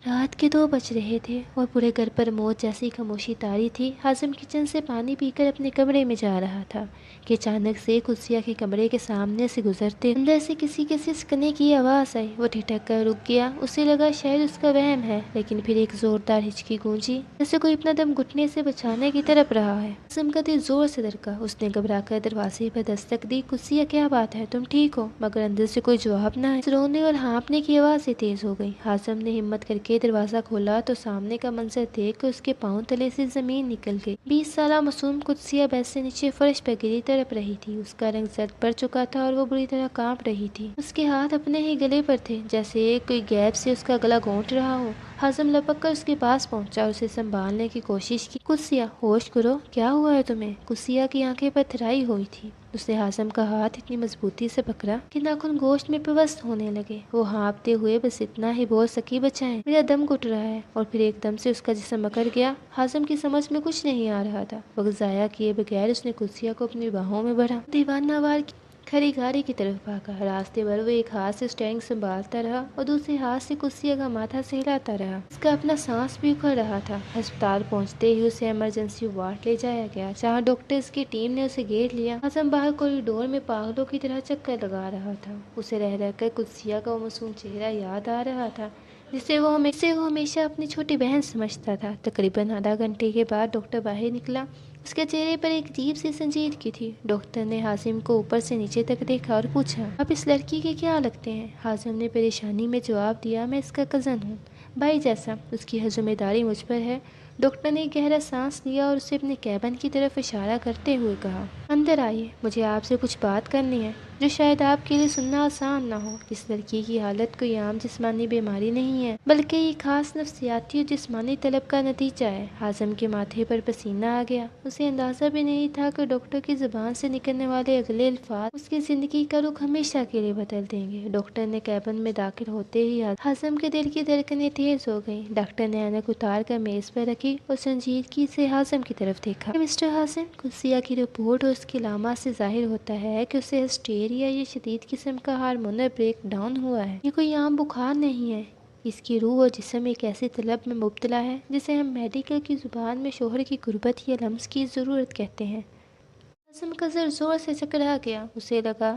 رات کے 2 بج رہے تھے اور پورے گھر پر موت جیسی خاموشی طاری تھی۔ حازم کچن سے پانی پی کر اپنے کمرے میں جا رہا تھا کہ اچانک سے قدسیہ کے کمرے کے سامنے سے گزرتے اندر سے کسی کے سسکنے کی آواز آئی۔ وہ ٹھٹک کر رک گیا، اسے لگا شاید اس کا وہم ہے، لیکن پھر ایک زوردار ہچکی گونجی جیسے کوئی اپنا دم گھٹنے سے بچانے کی طرف رہا ہے۔ حازم کا دل زور سے دھڑکا، اس نے گھبرا کر دروازے پر دستک دی۔ قدسیہ کیا بات ہے، تم ٹھیک ہو؟ مگر اندر سے کوئی جواب نہ آیا۔ رونے اور ہانپنے کی آوازیں تیز ہو گئی۔ حازم نے ہمت کر کے دروازہ کھولا تو سامنے کا منظر دیکھ کر اس کے پاؤں تلے سے زمین نکل گئی۔ 20 سالہ معصوم قدسیہ بیڈ سے نیچے فرش پر گری تڑپ رہی تھی۔ اس کا رنگ زرد پڑ چکا تھا اور وہ بری طرح کانپ رہی تھی۔ اس کے ہاتھ اپنے ہی گلے پر تھے، جیسے کوئی غیب سے اس کا گلا گھونٹ رہا ہو۔ حازم لپک کر اس کے پاس پہنچا اور اسے سنبھالنے کی کوشش کی۔ قدسیہ، ہوش کرو، کیا ہوا ہے تمہیں؟ قدسیہ کی آنکھیں پتھرائی ہوئی تھی۔ اس نے حازم کا ہاتھ اتنی مضبوطی سے پکڑا کہ ناخن گوشت میں پیوست ہونے لگے۔ وہ ہانپتے ہوئے بس اتنا ہی بول سکی، بچائیں، میرا دم گھٹ رہا ہے۔ اور پھر ایک دم سے اس کا جسم اکڑ گیا۔ حازم کی سمجھ میں کچھ نہیں آ رہا تھا۔ وقت ضائع کیے بغیر اس نے قدسیہ کو اپنی باہوں میں بھرا، دیوانہ وار کھڑی گاڑی کی طرف بھاگا۔ راستے بھر وہ ایک ہاتھ سے اسٹیئرنگ سنبھالتا رہا اور دوسرے ہاتھ سے قدسیہ کا ماتھا سہلاتا رہا۔ اس کا اپنا سانس بھی اکھڑ رہا تھا۔ ہسپتال پہنچتے ہی اسے ایمرجنسی وارڈ لے جایا گیا، جہاں ڈاکٹرز کی ٹیم نے اسے گھیر لیا۔ حازم باہر کوریڈور میں پاگلوں کی طرح چکر لگا رہا تھا۔ اسے رہ رہ کر قدسیہ کا وہ معصوم چہرہ یاد آ رہا تھا، جسے وہ ہمیشہ اپنی چھوٹی بہن سمجھتا تھا۔ تقریباً آدھا گھنٹے کے بعد ڈاکٹر باہر نکلا۔ اس کے چہرے پر ایک عجیب سی سنجیدگی تھی۔ ڈاکٹر نے حازم کو اوپر سے نیچے تک دیکھا اور پوچھا، آپ اس لڑکی کے کیا لگتے ہیں؟ حازم نے پریشانی میں جواب دیا، میں اس کا کزن ہوں، بھائی جیسا۔ اس کی ذمہ داری مجھ پر ہے۔ ڈاکٹر نے گہرا سانس لیا اور اسے اپنے کیبن کی طرف اشارہ کرتے ہوئے کہا، اندر آئیے، مجھے آپ سے کچھ بات کرنی ہے جو شاید آپ کے لیے سننا آسان نہ ہو۔ اس لڑکی کی حالت کوئی عام جسمانی بیماری نہیں ہے، بلکہ یہ خاص نفسیاتی اور جسمانی طلب کا نتیجہ ہے۔ حازم کے ماتھے پر پسینہ آ گیا۔ اسے اندازہ بھی نہیں تھا کہ ڈاکٹر کی زبان سے نکلنے والے اگلے الفاظ اس کی زندگی کا رخ ہمیشہ کے لیے بدل دیں گے۔ ڈاکٹر نے کیبن میں داخل ہوتے ہی حازم کے دل کی دھڑکنیں تیز ہو گئیں۔ ڈاکٹر نے اینک اتار کر میز پر رکھی اور سنجیدگی سے حازم کی طرف دیکھا۔ مسٹر حازم، قدسیہ کی رپورٹ اور اس کی علامات سے ظاہر ہوتا ہے کہ اسے ہسٹیریا یا شدید قسم کا ہارمونل بریک ڈاؤن ہوا ہے۔ یہ کوئی عام بخار نہیں ہے۔ اس کی روح اور جسم ایک ایسی طلب میں مبتلا ہے جسے ہم میڈیکل کی زبان میں شوہر کی غربت یا لمس کی ضرورت کہتے ہیں۔ حازم کا سر زور سے چکرا گیا۔ اسے لگا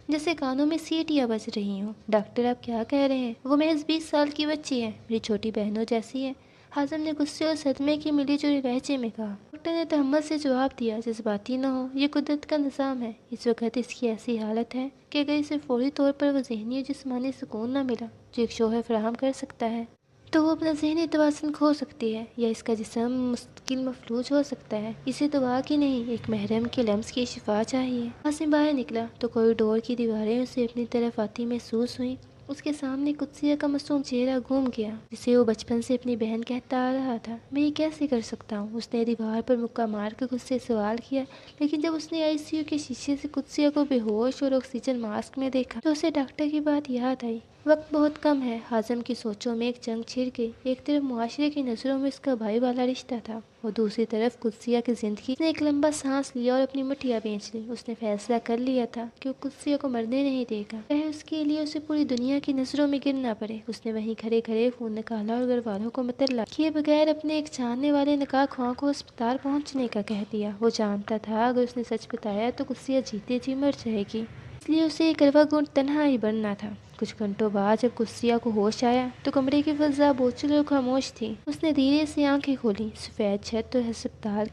جیسے کانوں میں سیٹیاں بج رہی ہوں۔ ڈاکٹر، آپ کیا کہہ رہے ہیں؟ وہ محض 20 سال کی بچی ہے، میری چھوٹی بہنوں جیسی ہے۔ حازم نے غصے اور صدمے کی ملی جلی لہجے میں کہا۔ ڈاکٹر نے تہمت سے جواب دیا، جذباتی نہ ہو، یہ قدرت کا نظام ہے۔ اس وقت اس کی ایسی حالت ہے کہ اگر اسے فوری طور پر وہ ذہنی اور جسمانی سکون نہ ملا جو ایک شوہر فراہم کر سکتا ہے، تو وہ اپنا ذہنی توازن کھو سکتی ہے، یا اس کا جسم مستقل مفلوج ہو سکتا ہے۔ اسے دوا کی نہیں، ایک محرم کے لمس کی شفا چاہیے۔ حازم باہر نکلا تو کوریڈور کی دیواریں اسے اپنی طرف آتی محسوس ہوئیں۔ اس کے سامنے قدسیہ کا معصوم چہرہ گھوم گیا، جسے وہ بچپن سے اپنی بہن کہتا آ رہا تھا۔ میں یہ کیسے کر سکتا ہوں؟ اس نے دیوار پر مکہ مار کر خود سے سوال کیا، لیکن جب اس نے آئی سی یو کے شیشے سے قدسیہ کو بے ہوش اور آکسیجن ماسک میں دیکھا تو اسے ڈاکٹر کی بات یاد آئی۔ وقت بہت کم ہے۔ حازم کی سوچوں میں ایک جنگ چھڑ گئی۔ ایک طرف معاشرے کی نظروں میں اس کا بھائی والا رشتہ تھا، اور دوسری طرف قدسیہ کی زندگی۔ اس نے ایک لمبا سانس لیا اور اپنی مٹھیاں بھینچ لی۔ اس نے فیصلہ کر لیا تھا کہ وہ قدسیہ کو مرنے نہیں دے گا، چاہے اس کے لیے اسے پوری دنیا کی نظروں میں گرنا پڑے۔ اس نے وہیں کھڑے کھڑے خون نکالا اور گھر والوں کو مطلع کیے بغیر اپنے ایک جاننے والے نکاح خواہ کو ہسپتال پہنچنے کا کہہ دیا۔ وہ جانتا تھا اگر اس نے سچ بتایا تو قدسیہ جیتے جی مر جائے گی، اس لیے اسے یہ کڑوا گھونٹ تنہا ہی بننا تھا۔ کچھ گھنٹوں بعد جب قدسیہ کو ہوش آیا تو کمرے کی فضا بوچھل اور خاموش تھی۔ اس نے دھیرے سے آنکھیں کھولیں۔ سفید چھت اور ہسپتال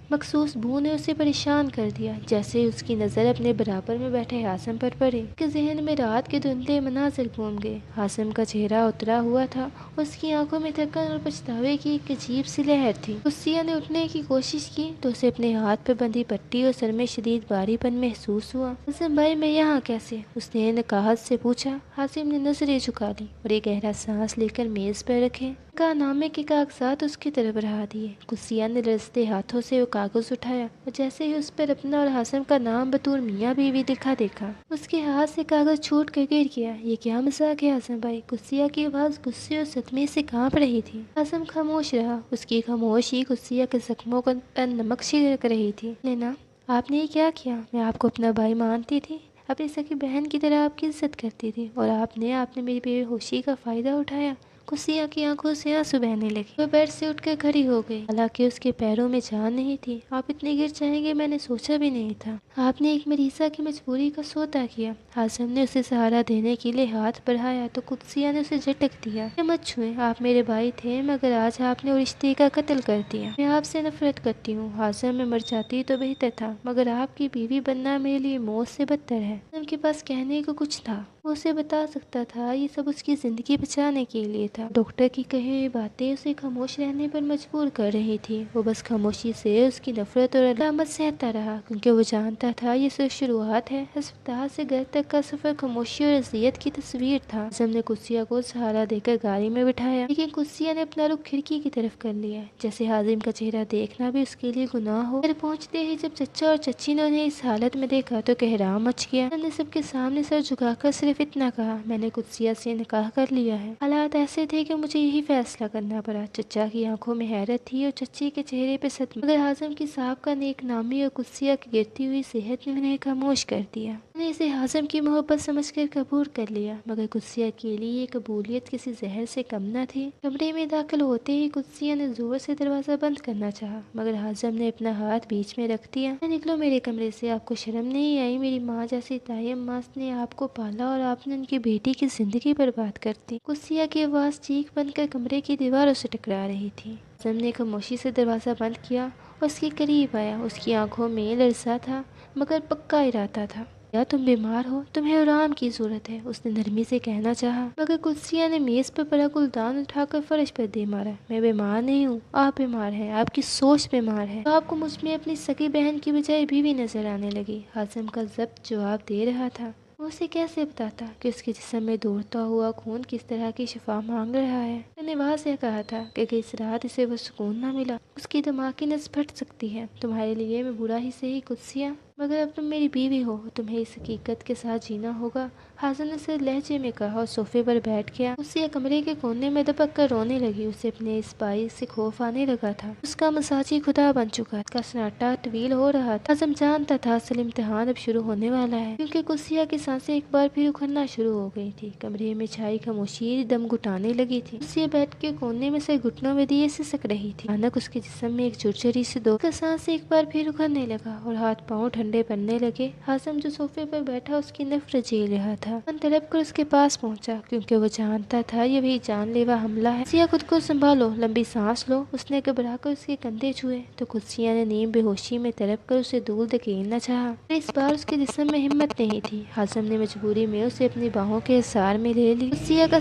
مخصوص بو نے اسے پریشان کر دیا۔ جیسے اس کی نظر اپنے برابر میں بیٹھے حازم پر پڑی، اس کے ذہن میں رات کے دھندلے مناظر گھوم گئے۔ حازم کا چہرہ اترا ہوا تھا اور اس کی آنکھوں میں تھکن اور پچھتاوے کی ایک عجیب سی لہر تھی۔ قدسیہ نے اٹھنے کی کوشش کی تو اسے اپنے ہاتھ پر بندھی پٹی اور سر میں شدید بھاری پن محسوس ہوا۔ حازم بھائی، میں یہاں کیسے؟ اس نے نقاہت سے پوچھا۔ حازم نے نظریں جھکا لی اور ایک گہرا سانس لے کر میز پر رکھے نکاح نامے کے کاغذات اس کی طرف بڑھا دیے۔ قدسیہ نے لرزتے ہاتھوں سے وہ کاغذ اٹھایا اور جیسے ہی اس پر اپنا اور حازم کا نام بطور میاں بیوی لکھا دیکھا، اس کے ہاتھ سے کاغذ چھوٹ کر گر گیا۔ یہ کیا مذاق ہے حازم بھائی؟ قدسیہ کی آواز غصے اور صدمے سے کانپ رہی تھی۔ حازم خاموش رہا۔ اس کی خاموشی قدسیہ کے زخموں پر نمک چھڑک رہی تھی۔ لینا، آپ نے یہ کیا کیا؟ میں آپ کو اپنا بھائی مانتی تھی، اپنی سکی بہن کی طرح آپ کی عزت کرتی تھی، اور آپ نے میری بے ہوشی کا فائدہ اٹھایا۔ कुसिया की आंखों से आंसू बहने लगे। वो बेड से उठकर खड़ी हो गई, हालांकि उसके पैरों में जान नहीं थी। आप इतने गिर जाएंगे मैंने सोचा भी नहीं था। आपने एक मरीजा की मजबूरी का सौदा किया। हासिम ने उसे सहारा देने के लिए हाथ बढ़ाया तो कुदसिया ने उसे झटक दिया। मत छुए, आप मेरे भाई थे, मगर आज आपने रिश्ते का कत्ल कर दिया। मैं आपसे नफरत करती हूँ। हासिम में मर जाती तो बेहतर था, मगर आपकी बीवी बनना मेरे लिए मौत से बदतर है। उनके पास कहने को कुछ था, वो उसे बता सकता था। ये सब उसकी जिंदगी बचाने के लिए था। डॉक्टर की कही हुई बातें उसे खामोश रहने पर मजबूर कर रही थी। वो बस खामोशी से उसकी नफरत और अलामत सहता रहा, क्योंकि वो जानता था ये सिर्फ शुरुआत है। अस्पताल से घर तक का सफर खामोशी और अजियत की तस्वीर था। हासिम ने कुसिया को सहारा देकर गाड़ी में बिठाया, लेकिन कुसिया ने अपना रुख खिड़की की तरफ कर लिया, जैसे हाजिम का चेहरा देखना भी उसके लिए गुनाह हो। घर पहुंचते ही जब चचा और चची ने उन्हें इस हालत में देखा तो कहराम मच गया। उन्होंने सबके सामने सर झुकाकर सिर्फ इतना कहा, मैंने कुदसिया से निकाह कर लिया है। हालात ऐसे थे कि मुझे यही फैसला करना पड़ा। चचा की आंखों में हैरत थी और चची के चेहरे पे सदमा, मगर हाजिम की साहब का नेक नामी और कुदसिया की गिरती हुई सेहत ने उन्हें खामोश कर दिया। उन्हें इसे हाजिम की मोहब्बत समझकर कबूल कर लिया, मगर कुदसिया के लिए ये कबूलियत किसी जहर से कम न थी। कमरे में दाखिल होते ही कुदसिया ने जोर से दरवाजा बंद करना चाहा, मगर हाजिम ने अपना हाथ बीच में रख दिया। निकलो मेरे कमरे से, आपको शर्म नहीं आई? मेरी माँ जैसी तायम माँ ने आपको पाला और आपने उनकी बेटी की जिंदगी बर्बाद कर दी। कुसिया की आवाज चीख बनकर कमरे की दीवारों से टकरा रही थी। हाजिम ने खामोशी से दरवाजा बंद किया और उसके करीब आया। उसकी आंखों में लरसा था, मगर पक्का इरादा था। या तुम बीमार हो, तुम्हें आराम की जरूरत है, उसने नरमी से कहना चाहा, मगर कुदसिया ने मेज पर पड़ा गुलदान उठाकर फर्श पर दे मारा। मैं बीमार नहीं हूँ, आप बीमार हैं, आपकी सोच बीमार है। तो आपको मुझ में अपनी सगी बहन की बजाय बीवी नजर आने लगी। हाजिम का जब्त जवाब दे रहा था। वो उसे कैसे बताता कि उसके जिस्म में दौड़ता हुआ खून किस तरह की शिफा मांग रहा है। मैंने वाज़ेह कहा था कि इस रात इसे वो सुकून ना मिला, उसकी दिमाग की नस फट सकती है। तुम्हारे लिए मैं बुरा ही सही कुदसिया, मगर अब तुम मेरी बीवी हो, तुम्हें इस हकीकत के साथ जीना होगा। हाजिम ने सिर लहजे में कहा और सोफे पर बैठ गया। कुदसिया कमरे के कोने में दबक कर रोने लगी। उसे अपने इस भाई से खौफ आने लगा था। उसका मसाजी खुदा बन चुका था। सन्नाटा तवील हो रहा था। हाजिम जानता था असल इम्तिहान अब शुरू होने वाला है, क्योंकि कुदसिया की सांसें एक बार फिर उखड़ना शुरू हो गई थी। कमरे में छाई खामोशी दम घुटाने लगी थी। कुदसिया बैठ के कोने में से घुटनों में दिए सिसक रही थी। अचानक उसके जिस्म में एक झुरझुरी से दो सांसें एक बार फिर उखड़ने लगा और हाथ पाँव ठंडे पड़ने लगे। हाजिम जो सोफे पर बैठा उसकी नफरत झेल रहा था। मन तड़प कर उसके पास पहुंचा, क्योंकि वो जानता था ये वही जानलेवा हमला है। कुदसिया खुद को संभालो, लंबी सांस लो, उसने घबरा कर उसके कंधे छुए तो कुदसिया ने नीम बेहोशी में तड़प कर उसे दूर धकेलना चाहा। इस बार उसके जिस्म में हिम्मत नहीं थी। हाजिम ने मजबूरी में उसे अपनी बाहों के हिसार में ले ली। कुदसिया का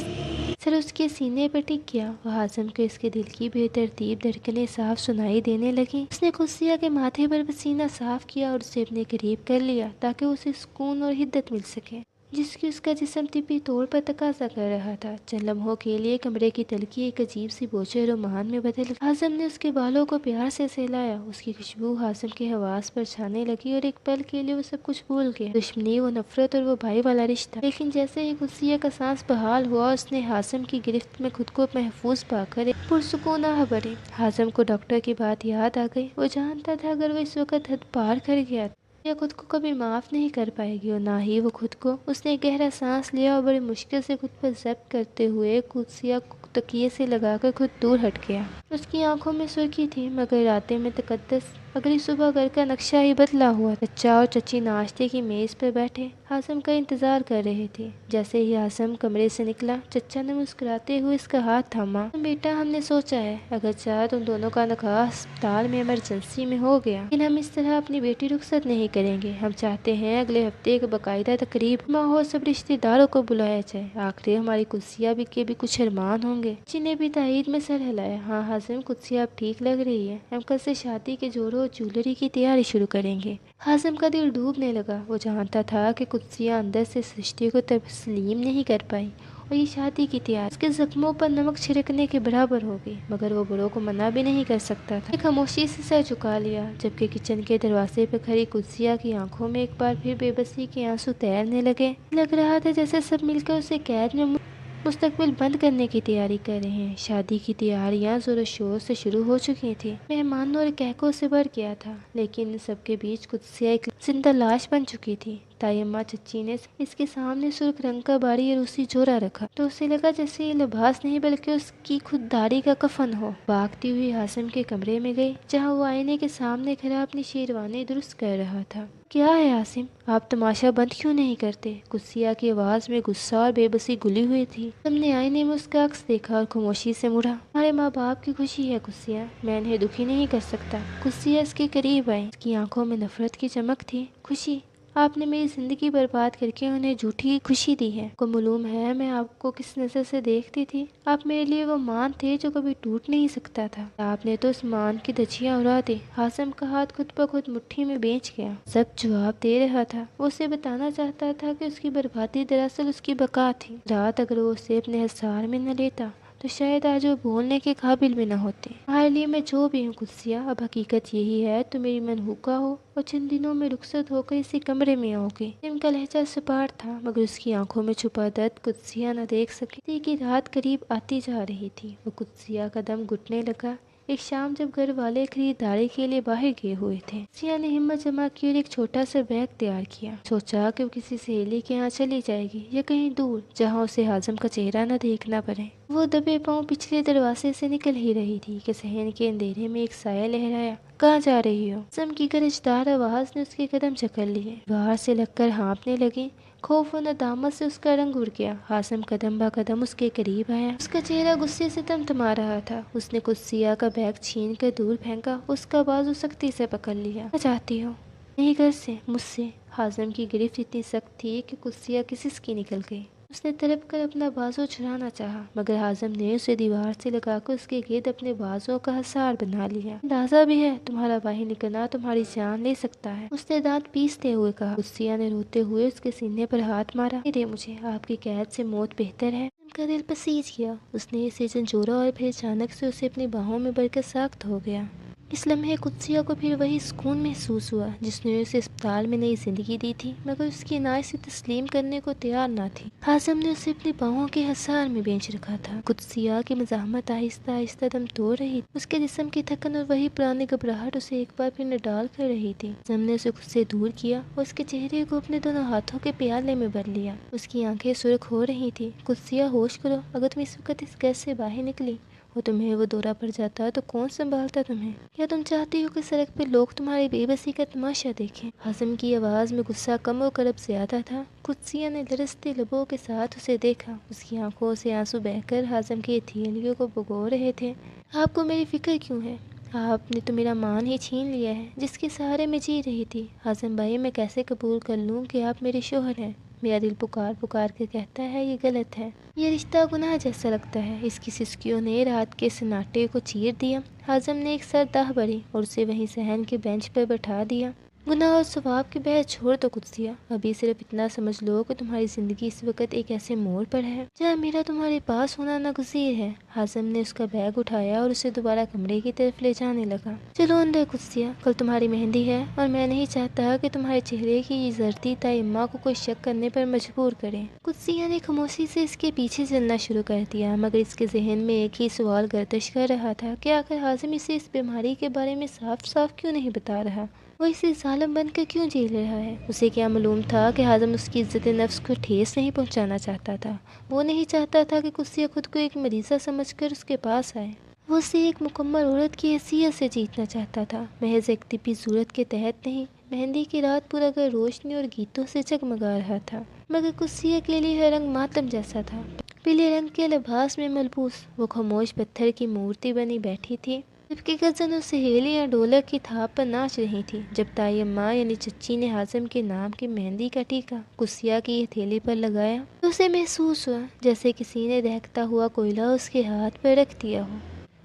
सर उसके सीने पर टिक गया। वह हाजिम को इसके दिल की बेतरतीब धड़कनें साफ सुनाई देने लगी। उसने कुदसिया के माथे पर पसीना साफ किया और उसे अपने करीब कर लिया, ताकि उसे सुकून और हिद्दत मिल सके, जिसकी उसका जिस्म तिब्बी तौर पर तकाजा कर रहा था। चंद लम्हों के लिए कमरे की तलखी एक अजीब सी बोझ रोमान में बदल गई। हाजिम ने उसके बालों को प्यार से सहलाया। उसकी खुशबू हाजिम के हवास पर छाने लगी और एक पल के लिए वो सब कुछ भूल गया। दुश्मनी, वो नफरत और वो भाई वाला रिश्ता। लेकिन जैसे ही कुदसिया का सांस बहाल हुआ, उसने हाजिम की गिरफ्त में खुद को महफूज पाकर एक पुरसुकून आह भरी। हाजिम को डॉक्टर की बात याद आ गई। वो जानता था अगर वो इस वक्त हद पार कर गया या खुद को कभी माफ नहीं कर पाएगी और ना ही वो खुद को। उसने एक गहरा सांस लिया और बड़ी मुश्किल से खुद पर जब्त करते हुए कुदसिया को तकिए से लगाकर खुद दूर हट गया। उसकी आंखों में सुर्खी थी, मगर रातें में तकद्दस। अगली सुबह घर का नक्शा ही बदला हुआ। चचा और चची नाश्ते की मेज पर बैठे हाजिम का इंतजार कर रहे थे। जैसे ही हाजिम कमरे से निकला, चचा ने मुस्कुराते हुए इसका हाथ थामा। बेटा, हमने सोचा है अगर चाहे तुम दोनों का निकाह अस्पताल में इमरजेंसी में हो गया, लेकिन हम इस तरह अपनी बेटी रुखसत नहीं करेंगे। हम चाहते हैं अगले हफ्ते एक बाकायदा तकरीब माहौल सब रिश्तेदारों को बुलाया जाए। आखिर हमारी कुदसिया भी के भी कुछ अरमान होंगे। चची ने भी तायद में सर हिलाया। हाँ हाजिम, कुदसिया अब ठीक लग रही है। हम कल से शादी के जोड़ों और ज्वेलरी की तैयारी शुरू करेंगे। हाजिम का दिल डूबने लगा। वो जानता था कि कुदसिया अंदर से इस रिश्ते को तस्लीम नहीं कर पाई और ये शादी की तैयारी उसके जख्मों पर नमक छिड़कने के बराबर होगी, मगर वो बड़ों को मना भी नहीं कर सकता था। खामोशी से सर झुका लिया, जबकि किचन के दरवाजे पर खड़ी कुदसिया की आंखों में एक बार फिर बेबसी के आंसू तैरने लगे। लग रहा था जैसे सब मिलकर उसे कैद में मुस्तकबिल बंद करने की तैयारी कर रहे हैं। शादी की तैयारियां जोर शोर से शुरू हो चुकी थी। मेहमानों और कहकों से भर गया था, लेकिन सबके बीच कुदसिया एक जिंदा लाश बन चुकी थी। ताई अम्मा चच्ची ने इसके सामने सुर्ख रंग का बारी रूसी जोड़ा रखा तो उसे लगा जैसे ये लिबास नहीं बल्कि उसकी खुददारी का कफन हो। भागती हुई हासिम के कमरे में गई जहाँ वो आईने के सामने खड़ा अपनी शेरवानी दुरुस्त कर रहा था। क्या है हासिम, आप तमाशा बंद क्यों नहीं करते? कुसिया की आवाज में गुस्सा और बेबसी घुली हुई थी। तुमने आईने में उसका अक्स देखा और खामोशी से मुड़ा। हमारे माँ बाप की खुशी है कुसिया, मैं इन्हें दुखी नहीं कर सकता। कुसिया इसके करीब आई, उसकी आंखों में नफरत की चमक थी। खुशी? आपने मेरी जिंदगी बर्बाद करके उन्हें झूठी खुशी दी है। को मालूम है मैं आपको किस नजर से देखती थी? आप मेरे लिए वो मान थे जो कभी टूट नहीं सकता था। आपने तो उस मान की धज्जियां उड़ा दी। हासिम का हाथ खुद ब खुद मुट्ठी में बेंच गया। सब जवाब दे रहा था। वो उसे बताना चाहता था कि उसकी बर्बादी दरअसल उसकी बका थी। रात अगर वो उसे अपने हिसार में न लेता तो शायद आज वो बोलने के काबिल भी न होते। तुम्हारे लिए मैं जो भी हूँ कुसिया, अब हकीकत यही है तो मेरी मनहूका हो और चंद दिनों में रुखसत होकर इसी कमरे में आओगे। जिनका लहजा सपाट था मगर उसकी आंखों में छुपा दर्द कुदसिया न देख सकी थी कि रात करीब आती जा रही थी। वो कुदसिया का दम घुटने लगा। एक शाम जब घर वाले खरीदारी के लिए बाहर गए हुए थे, सिया ने हिम्मत जमा की और एक छोटा सा बैग तैयार किया। सोचा कि वो किसी सहेली के यहाँ चली जाएगी या कहीं दूर जहाँ उसे हाजिम का चेहरा न देखना पड़े। वो दबे पांव पिछले दरवाजे से निकल ही रही थी कि सहन के अंधेरे में एक साया लहराया। कहाँ जा रही हो? हाजिम की गरजदार आवाज ने उसके कदम जकड़ लिए। बाहर से लगकर हाँपने लगी। खौफ और नदामत से उसका रंग उड़ गया। हासिम कदम ब कदम उसके करीब आया। उसका चेहरा गुस्से से तमतमा रहा था। उसने कुसिया का बैग छीन कर दूर फेंका। उसका बाजू सख्ती से पकड़ लिया। क्या चाहती हो? नहीं, घर से, मुझसे। हासिम की गिरफ्त इतनी सख्त थी कि कुसिया की सिसकी निकल गई। उसने तड़प कर अपना बाजू छुड़ाना चाहा मगर हाजिम ने उसे दीवार से लगाकर उसके गिर्द अपने बाजुओं का हसार बना लिया। अंदाजा भी है तुम्हारा बाहर निकलना तुम्हारी जान ले सकता है, उसने दांत पीसते हुए कहा। कुसिया ने रोते हुए उसके सीने पर हाथ मारा। दे मुझे, आपकी कैद से मौत बेहतर है। उनका दिल पसीज गया। उसने इसे झंझोरा और फिर अचानक से उसे अपनी बाहों में भरकर सख्त हो गया। इस लम्हे कुदसिया को फिर वही सुकून महसूस हुआ जिसने उसे अस्पताल में नई जिंदगी दी थी मगर उसकी ना इसे तस्लीम करने को तैयार ना थी। हाजिम ने उसे अपनी बाहों के हसार में बेच रखा था। कुदसिया की मज़ाहमत आहिस्ता आहिस्ता दम तोड़ रही। उसके जिस्म की थकन और वही पुरानी घबराहट उसे एक बार फिर निडाल कर रही थी। हाजिम ने उसे खुद से दूर किया और उसके चेहरे को अपने दोनों हाथों के प्याले में भर लिया। उसकी आंखें सुर्ख हो रही थी। कुदसिया, होश करो, अगर तुम इस वक्त इस गैस से बाहर निकली और तुम्हें वो दौरा पड़ जाता तो कौन संभालता तुम्हें? क्या तुम चाहती हो कि सड़क पे लोग तुम्हारी बेबसी का तमाशा देखें? हाजिम की आवाज में गुस्सा कम और करब ज्यादा था। कुदसिया ने लरसते लबों के साथ उसे देखा। उसकी आंखों से आंसू बहकर हाजिम की हथेलियों को भिगो रहे थे। आपको मेरी फिक्र क्यों है? आपने तो मेरा मान ही छीन लिया है जिसके सहारे में जी रही थी। हाजिम भाई, मैं कैसे कबूल कर लूँ कि आप मेरे शोहर हैं? मेरा दिल पुकार पुकार के कहता है ये गलत है, ये रिश्ता गुनाह जैसा लगता है। इसकी सिसकियों ने रात के सन्नाटे को चीर दिया। हाजिम ने एक सर दाह भरी और उसे वहीं सहन के बेंच पर बैठा दिया। गुनाह और सवाब की बहस छोड़ दो कुदसिया, अभी सिर्फ इतना समझ लो कि तुम्हारी जिंदगी इस वक्त एक ऐसे मोड़ पर है जहाँ मेरा तुम्हारे पास होना नागुज़ीर है। हाजिम ने उसका बैग उठाया और उसे दोबारा कमरे की तरफ ले जाने लगा। चलो अंदर कुदसिया, कल तुम्हारी मेहंदी है और मैं नहीं चाहता कि तुम्हारे चेहरे की ये जर्दी ताई अम्मा को कोई शक करने पर मजबूर करे। कुदसिया ने खामोशी से इसके पीछे चलना शुरू कर दिया मगर इसके जहन में एक ही सवाल गर्दिश कर रहा था कि आखिर हाजिम इसे इस बीमारी के बारे में साफ साफ क्यों नहीं बता रहा? वो इसे जालिम बनकर क्यों झेल रहा है? उसे क्या मालूम था कि हाजिम उसकी इज्जत नफ्स को ठेस नहीं पहुंचाना चाहता था। वो नहीं चाहता था कि कुदसिया खुद को एक मरीज़ा समझकर उसके पास आए। वो उसे एक मुकम्मल औरत की हैसियत से जीतना चाहता था, महज एक तिब्बी सूरत के तहत नहीं। मेहंदी की रात पूरा घर रोशनी और गीतों से जगमगा रहा था मगर कुदसिया के लिए हर रंग मातम जैसा था। पीले रंग के लिबास में मलबूस वो खामोश पत्थर की मूर्ति बनी बैठी थी जबकि गजन और सहेलियाँ ढोलक की थाप पर नाच रही थी। जब ताई अम्मा यानी चच्ची ने हाजिम के नाम की मेहंदी का टीका कुदसिया की हथेली पर लगाया तो उसे महसूस हुआ जैसे किसी ने दहकता हुआ कोयला उसके हाथ पर रख दिया हो।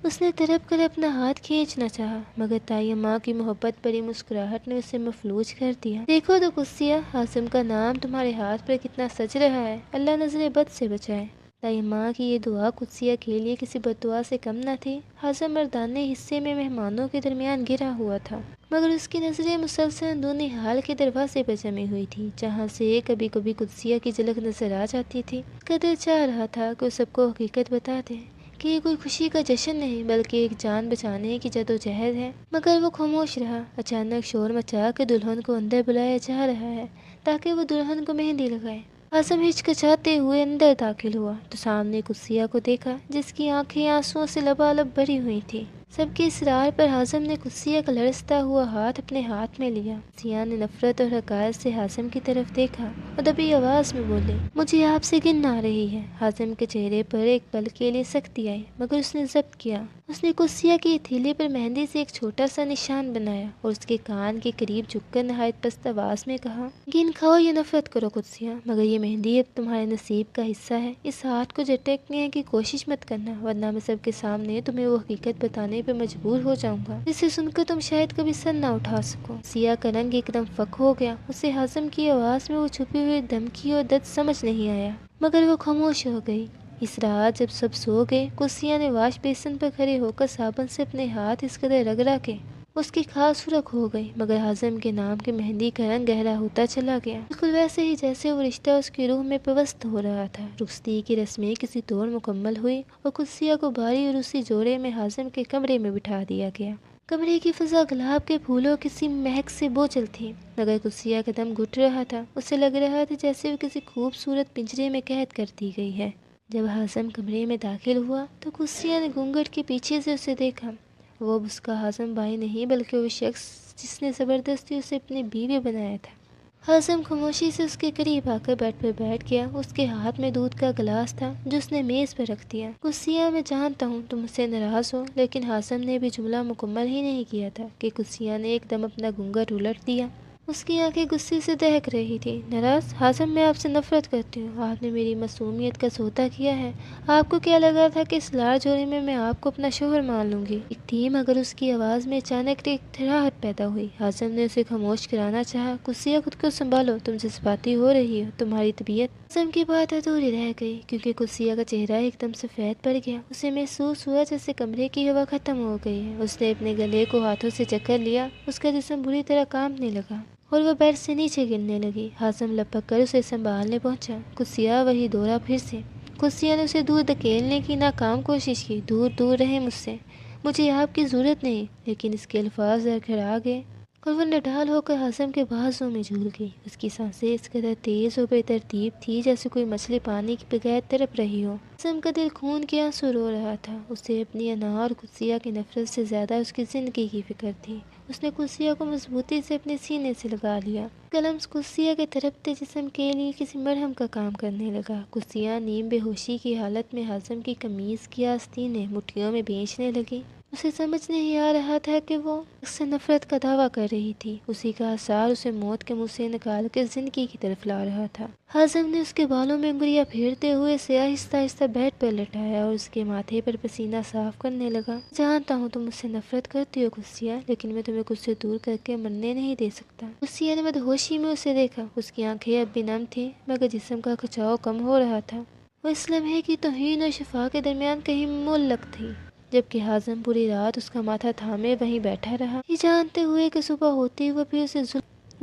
उसने तड़प कर अपना हाथ खींचना चाहा मगर ताई अम्मा की मोहब्बत भरी मुस्कुराहट ने उसे मफलूज कर दिया। देखो तो कुदसिया, हाजिम का नाम तुम्हारे हाथ पर कितना सज रहा है, अल्लाह नजरे बद से बचाए। ताई अम्मा की ये दुआ कुदसिया के लिए किसी बददुआ से कम न थी। हाजिम मर्दाने हिस्से में मेहमानों के दरमियान गिरा हुआ था मगर उसकी नजरें मुसलसल अंदरूनी हाल के दरवाजे पर जमी हुई थी जहाँ से कभी कभी कुदसिया की झलक नजर आ जाती थी। उसका दिल चाह रहा था कि वो सबको हकीकत बता दे कि ये कोई खुशी का जश्न नहीं बल्कि एक जान बचाने की जदोजहद है मगर वो खामोश रहा। अचानक शोर मचा के दुल्हन को अंदर बुलाया जा रहा है। تاکہ وہ دلہن کو مہندی لگائے۔ حازم ہچکچاتے ہوئے اندر داخل ہوا تو سامنے قدسیہ کو دیکھا جس کی آنکھیں آنسوؤں سے لبالب بھری ہوئی تھی۔ سب کے اصرار پر حازم نے قدسیہ کا لرزتا ہوا ہاتھ اپنے ہاتھ میں لیا۔ قدسیہ نے نفرت اور حقارت سے حازم کی طرف دیکھا اور دبی آواز میں بولی، مجھے آپ سے گن آ رہی ہے۔ حازم کے چہرے پر ایک پل کے لیے سختی آئی مگر اس نے ضبط کیا۔ اس نے قدسیہ کی ہتھیلی پر مہندی سے ایک چھوٹا سا نشان بنایا اور اس کے کان کے قریب جھک کر نہایت پست آواز میں کہا، گن کھاؤ یا نفرت کرو قدسیہ، مگر یہ مہندی اب تمہارے نصیب کا حصہ ہے۔ اس ہاتھ کو جھٹکنے کی کوشش مت کرنا ورنہ میں سب کے سامنے تمہیں وہ حقیقت بتانے پہ مجبور ہو جاؤں گا جسے سن کر تم شاید کبھی سر نہ اٹھا سکو۔ قدسیہ کا رنگ ایک دم فک ہو گیا۔ اسے حازم کی آواز میں وہ چھپی ہوئی دھمکی اور درد سمجھ نہیں آیا مگر وہ خاموش ہو گئی۔ اس رات جب سب سو گئے، قدسیہ نے واش بیسن پر کھڑے ہو کر صابن سے اپنے ہاتھ اس قدر رگڑا کے اس کی کھال سرخ ہو گئی، مگر حازم کے نام کی مہندی کا رنگ گہرا ہوتا چلا گیا، بالکل ویسے ہی جیسے وہ رشتہ اس کی روح میں پیوست ہو رہا تھا۔ رخصتی کی رسمیں کسی طور مکمل ہوئی اور قدسیہ کو بھاری اور اسی جوڑے میں حازم کے کمرے میں بٹھا دیا گیا۔ کمرے کی فضا گلاب کے پھولوں کسی مہک سے بوجھل تھی مگر قدسیہ کا دم گھٹ رہا تھا۔ اسے لگ رہا تھا جیسے وہ کسی خوبصورت پنجرے میں قید کر دی گئی ہے۔ جب حازم کمرے میں داخل ہوا تو قدسیہ نے گھونگھٹ کے پیچھے سے اسے دیکھا۔ وہ اب اس کا حازم بھائی نہیں بلکہ وہ شخص جس نے زبردستی اسے اپنی بیوی بنایا تھا۔ حازم خاموشی سے اس کے قریب آ کر بیڈ پر بیٹھ گیا۔ اس کے ہاتھ میں دودھ کا گلاس تھا جو اس نے میز پر رکھ دیا۔ قدسیہ، میں جانتا ہوں تم مجھ سے ناراض ہو، لیکن حازم نے بھی جملہ مکمل ہی نہیں کیا تھا کہ قدسیہ نے ایک دم اپنا گھونگھٹ الٹ دیا۔ اس کی آنکھیں غصے سے دہک رہی تھی۔ ناراض؟ حازم، میں آپ سے نفرت کرتی ہوں۔ آپ نے میری معصومیت کا سودا کیا ہے۔ آپ کو کیا لگا تھا کہ اس لاڑ جوڑے میں آپ کو اپنا شوہر مان لوں گی؟ ایک تھی مگر اس کی آواز میں اچانک ایک تھراہٹ پیدا ہوئی۔ حازم نے اسے خاموش کرانا چاہا۔ قدسیہ، خود کو سنبھالو، تم جذباتی ہو رہی ہو، تمہاری طبیعت۔ حازم کی بات ادھوری رہ گئی کیونکہ قدسیہ کا چہرہ ایک دم سفید پڑ گیا۔ اسے محسوس ہوا جیسے کمرے کی ہوا ختم ہو گئی ہے۔ اس نے اپنے گلے کو ہاتھوں سے جکڑ لیا۔ اس کا جسم بری طرح کانپنے لگا اور وہ بیڈ سے نیچے گرنے لگی۔ حازم لپک کر اسے سنبھالنے پہنچا۔ قدسیہ، وہی دورہ پھر سے۔ قدسیہ نے اسے دور دھکیلنے کی ناکام کوشش کی۔ دور دور رہیں مجھ سے، مجھے آپ کی ضرورت نہیں۔ لیکن اس کے الفاظ لڑکھڑا گئے اور وہ نڈال ہو کر حازم کے بازوں میں جھول گئی۔ اس کی سانسیں اس قدر تیز اور بے ترتیب تھی جیسے کوئی مچھلی پانی کے بغیر تڑپ رہی ہو۔ حازم کا دل خون کے آنسو رو رہا تھا۔ اسے اپنی انا اور قدسیہ کی نفرت سے زیادہ اس کی زندگی کی فکر تھی۔ اس نے قدسیہ کو مضبوطی سے اپنے سینے سے لگا لیا۔ قلم قدسیہ کے تڑپتے جسم کے لیے کسی مرہم کا کام کرنے لگا۔ قدسیہ نیم بے ہوشی کی حالت میں حازم کی قمیض کی آستینیں مٹھیوں میں بھینچنے لگی۔ اسے سمجھ نہیں آ رہا تھا کہ وہ اس سے نفرت کا دعویٰ کر رہی تھی۔ اسی کا اثار اسے موت کے منہ سے نکال کر زندگی کی طرف لا رہا تھا۔ حازم نے اس کے بالوں میں انگلیاں پھیرتے ہوئے اسے آہستہ آہستہ بیڈ پر لٹایا اور اس کے ماتھے پر پسینہ صاف کرنے لگا۔ جانتا ہوں تم مجھ سے نفرت کرتی ہو قدسیہ، لیکن میں تمہیں خود سے دور کر کے مرنے نہیں دے سکتا۔ قدسیہ نے مدہوشی میں اسے دیکھا۔ اس کی آنکھیں اب بھی نم تھیں مگر جسم کا کھچاؤ کم ہو رہا تھا۔ وہ اس لمحے کی توہین اور شفا کے درمیان کہیں معلق تھی جبکہ حازم پوری رات اس کا ماتھا تھامے وہیں بیٹھا رہا، یہ جانتے ہوئے کہ صبح ہوتی وہ پھر اسے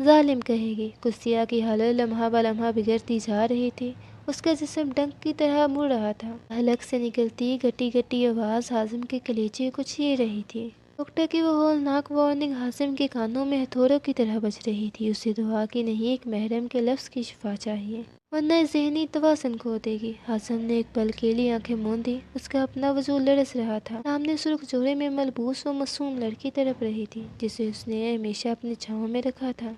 ظالم کہے گی۔ قدسیہ کی حالت لمحہ بہ لمحہ بگڑتی جا رہی تھی۔ اس کا جسم ڈنک کی طرح مڑ رہا تھا۔ حلق سے نکلتی گٹی گٹی آواز حازم کے کلیجے کو چیر رہی تھی۔ ڈاکٹر کی وہ ہولناک وارننگ حازم کے کانوں میں ہتھوڑوں کی طرح بج رہی تھی۔ اسے دعا کی نہیں، ایک محرم کے لفظ کی شفا چاہیے ورنہ ذہنی توازن کھو دے گی۔ حازم نے ایک پل کے لیے آنکھیں موندی۔ اس کا اپنا وجود لرز رہا تھا۔ سامنے سرخ جوڑے میں ملبوس وہ معصوم لڑکی تڑپ رہی تھی جسے اس نے ہمیشہ اپنی چھاؤں میں رکھا تھا۔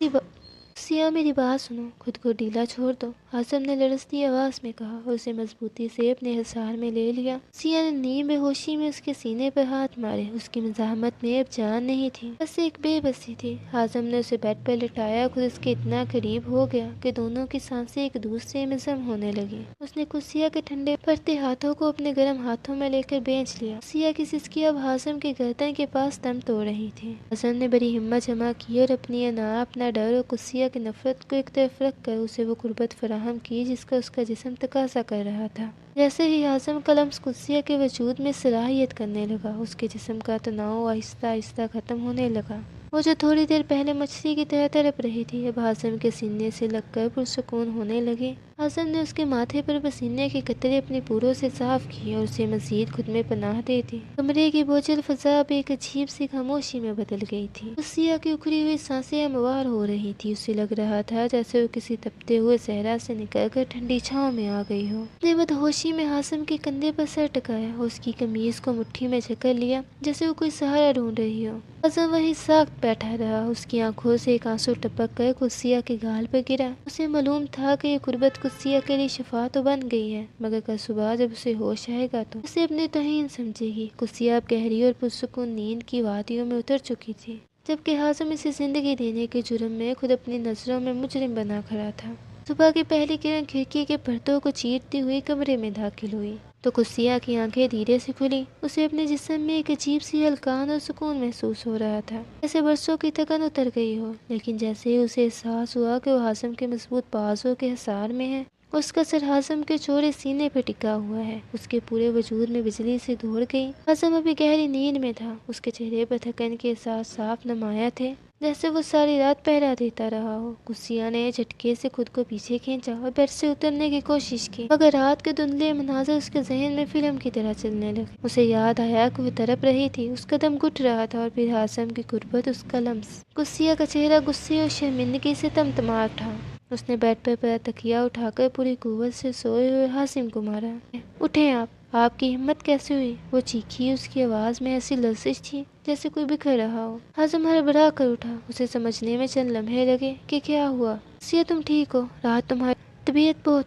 قدسیہ، میری بات سنو، خود کو ڈھیلا چھوڑ دو، حازم نے لرزتی آواز میں کہا اور اسے مضبوطی سے اپنے حصار میں لے لیا۔ قدسیہ نے نیم بے ہوشی میں اس کے سینے پر ہاتھ مارے۔ اس کی مزاحمت میں اب جان نہیں تھی، بس ایک بے بسی تھی۔ حازم نے اسے بیڈ پر لٹایا، خود اس کے اتنا قریب ہو گیا کہ دونوں کی سانسیں ایک دوسرے میں ضم ہونے لگیں۔ اس نے قدسیہ کے ٹھنڈے پڑتے ہاتھوں کو اپنے گرم ہاتھوں میں لے کر بھینچ لیا۔ قدسیہ کی سسکیاں اب حازم کے گردن کے پاس دم توڑ رہی تھیں۔ حازم نے بڑی ہمت جمع کی اور اپنی انا، اپنا ڈر اور قدسیہ کی نفرت کو ایک طرف رکھ کر اسے وہ قربت فراہم کی جس کا اس کا جسم تقاضا کر رہا تھا۔ جیسے ہی حازم کا لمس قدسیہ کے وجود میں صلاحیت کرنے لگا، اس کے جسم کا تناؤ آہستہ آہستہ ختم ہونے لگا۔ وہ جو تھوڑی دیر پہلے مچھلی کی طرح تڑپ رہی تھی اب حازم کے سینے سے لگ کر پرسکون ہونے لگی۔ हासिम ने उसके माथे पर पसीने के कतरे अपने पूरों से साफ किए और उसे मजीद खुद में पनाह दे दी। कमरे की बोझिल फजा अब एक अजीब सी खामोशी में बदल गई थी। उसिया की उखड़ी हुई सांसें हमवार हो रही थी। उसे लग रहा था जैसे वो किसी तपते हुए सहरा से निकलकर ठंडी छांव में आ गई हो। अपने मदहोशी में हासिम के कंधे पर सर टकाया और उसकी कमीज को मुट्ठी में जकड़ लिया जैसे वो कोई सहारा ढूंढ रही हो। हासिम वहीं साख्त बैठा रहा। उसकी आंखों से एक आंसू टपक कर कुसिया के गाल पर गिरा। उसे मालूम था कि ये कुर्बत कुसिया के लिए शिफा तो बन गई है, मगर कल सुबह जब उसे होश आएगा तो उसे अपने तहीन समझेगी। कुसिया अब गहरी और पुरसुकून नींद की वादियों में उतर चुकी थी, जबकि हासिम इसे जिंदगी देने के जुर्म में खुद अपनी नजरों में मुजरिम बना खड़ा था। सुबह की पहली किरण खिड़की के पर्दों को चीरती हुई कमरे में दाखिल हुई तो कुसिया की आंखें धीरे से खुली। उसे अपने जिस्म में एक अजीब सी हल्कान और सुकून महसूस हो रहा था, जैसे बरसों की थकन उतर गई हो। लेकिन जैसे ही उसे एहसास हुआ कि वो हासिम के मजबूत बाजों के हिसार में है, उसका सर हासिम के चौड़े सीने पर टिका हुआ है, उसके पूरे वजूद में बिजली से दौड़ गई। हासिम अभी गहरी नींद में था। उसके चेहरे पर थकन के एहसास साफ नुमाया थे, जैसे वो सारी रात पहरा देता रहा हो। कुसिया ने झटके से खुद को पीछे खींचा और बेड से उतरने की कोशिश की, मगर रात के धुंधले मनाज़र उसके जहन में फिल्म की तरह चलने लगे। उसे याद आया कि वो तड़प रही थी, उसका दम घुट रहा था, और फिर हासिम की गुर्बत, उसका लम्स। कुसिया का चेहरा गुस्से और शर्मिंदगी से तमतमा उठा। उसने बेड पर पड़ा तकिया उठाकर पूरी कुव्वत से सोए हुए हासिम को मारा। उठें आपकी हिम्मत कैसे हुई? वो चीखी। उसकी आवाज में ऐसी लर्जिश थी जैसे कोई बिखर रहा हो। हासिम हड़बड़ा कर उठा। उसे समझने में चंद लम्हे लगे कि क्या हुआ। कुसिया, तुम ठीक हो? रात तुम्हारी तबीयत बहुत।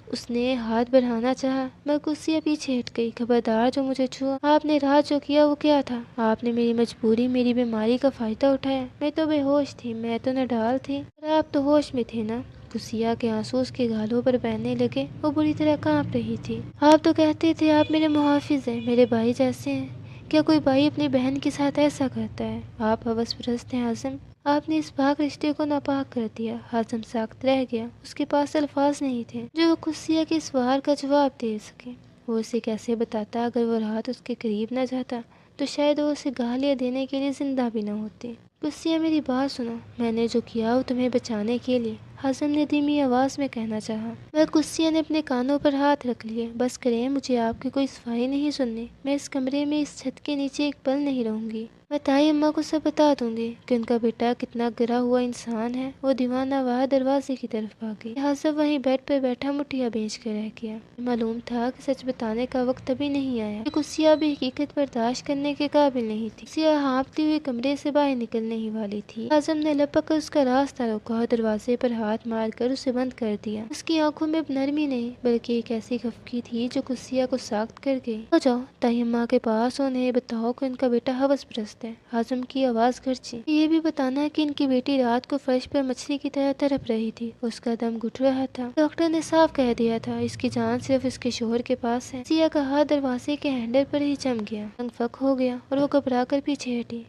उसने हाथ बढ़ाना चाहा, मगर कुसिया पीछे हट गई। खबरदार, जो मुझे छुआ। आपने रात जो किया वो क्या था? आपने मेरी मजबूरी, मेरी बीमारी का फायदा उठाया। मैं तो बेहोश थी, मैं तो नडाल थी, और आप तो होश में थे ना। कुसिया के आंसू उसके गालों पर बहने लगे। वो बुरी तरह कांप रही थी। आप तो कहते थे आप मेरे मुहाफिज हैं, मेरे भाई जैसे हैं। क्या कोई भाई अपनी बहन के साथ ऐसा करता है? आप हवसपरस्त हैं हासिम। आपने इस पाक रिश्ते को नापाक कर दिया। हासिम साख्त रह गया। उसके पास अल्फाज नहीं थे जो वो कुसिया के सवाल का जवाब दे सके। वो उसे कैसे बताता? अगर वो रात उसके करीब न जाता तो शायद वो उसे गालियाँ देने के लिए जिंदा भी न होती। कुसिया, मेरी बात सुनो। मैंने जो किया वो तुम्हें बचाने के लिए, हासिम ने धीमी आवाज में कहना चाहा। मगर कुसिया ने अपने कानों पर हाथ रख लिए। बस करें, मुझे आपकी कोई सफाई नहीं सुननी। मैं इस कमरे में, इस छत के नीचे एक पल नहीं रहूंगी। मैं ताई अम्मा को सब बता दूंगी कि उनका बेटा कितना गिरा हुआ इंसान है। वो दीवाना वह दरवाजे की तरफ भागी। हासिम वहीं बेड पर बैठा मुठ्ठियां बेच कर रह गया। मालूम था कि सच बताने का वक्त अभी नहीं आया। कुसिया भी हकीकत बर्दाश्त करने के काबिल नहीं थी। कुसिया हाँफती हुई कमरे से बाहर निकलने ही वाली थी। हासिम ने लपक कर उसका रास्ता रोका और दरवाजे पर हाथ मारकर उसे बंद कर दिया। उसकी आंखों में नरमी नहीं, बल्कि एक ऐसी खफकी थी जो कुसिया को साख्त कर गई। तो जाओ ताई अम्मा के पास, उन्हें बताओ कि उनका बेटा हवसपरस्त है। हासिम की आवाज खर्ची। ये भी बताना है कि इनकी बेटी रात को फर्श पर मछली की तरह तड़प रही थी। उसका दम घुट रहा था। डॉक्टर ने साफ कह दिया था इसकी जान सिर्फ इसके शोहर के पास है। सिया का हाथ दरवाजे के हैंडल पर ही जम गया। रंग फक हो गया और वो घबरा कर पीछे हटी।